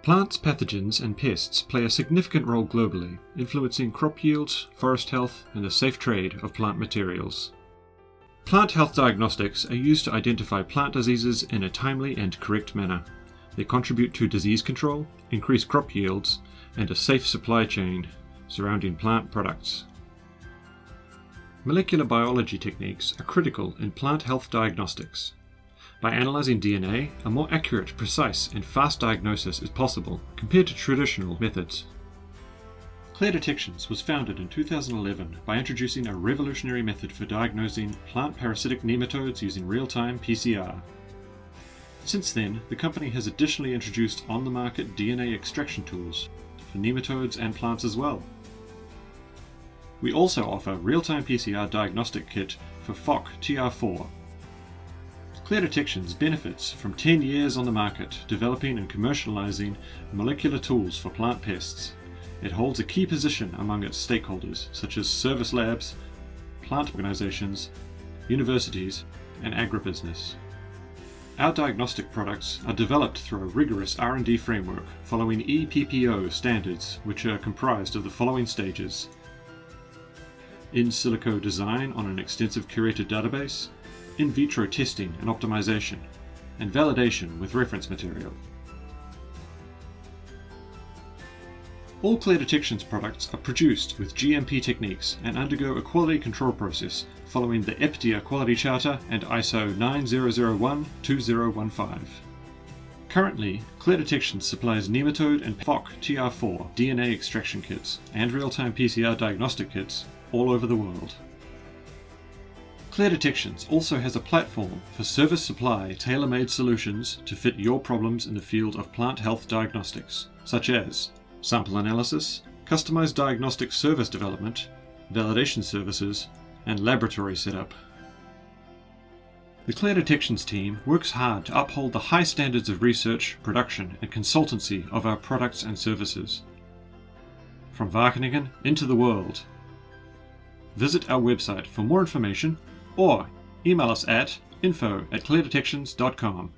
Plants, pathogens and pests play a significant role globally, influencing crop yields, forest health and the safe trade of plant materials. Plant health diagnostics are used to identify plant diseases in a timely and correct manner. They contribute to disease control, increase crop yields, and a safe supply chain surrounding plant products. Molecular biology techniques are critical in plant health diagnostics. By analyzing DNA, a more accurate, precise, and fast diagnosis is possible compared to traditional methods. ClearDetections was founded in 2011 by introducing a revolutionary method for diagnosing plant parasitic nematodes using real-time PCR. Since then, the company has additionally introduced on-the-market DNA extraction tools for nematodes and plants as well. We also offer real-time PCR diagnostic kit for PHOC TR4. ClearDetections benefits from 10 years on the market developing and commercializing molecular tools for plant pests. It holds a key position among its stakeholders such as service labs, plant organizations, universities, and agribusiness. Our diagnostic products are developed through a rigorous R&D framework following EPPO standards, which are comprised of the following stages: in silico design on an extensive curated database, in vitro testing and optimization, and validation with reference material. All ClearDetections products are produced with GMP techniques and undergo a quality control process following the EPDIA Quality Charter and ISO 9001-2015. Currently, ClearDetections supplies Nematode and PHOC TR4 DNA extraction kits and real-time PCR diagnostic kits all over the world. ClearDetections also has a platform for service supply tailor-made solutions to fit your problems in the field of plant health diagnostics, such as sample analysis, customized diagnostic service development, validation services, and laboratory setup. The ClearDetections team works hard to uphold the high standards of research, production, and consultancy of our products and services. From Wageningen into the world. Visit our website for more information or email us at info@cleardetections.com.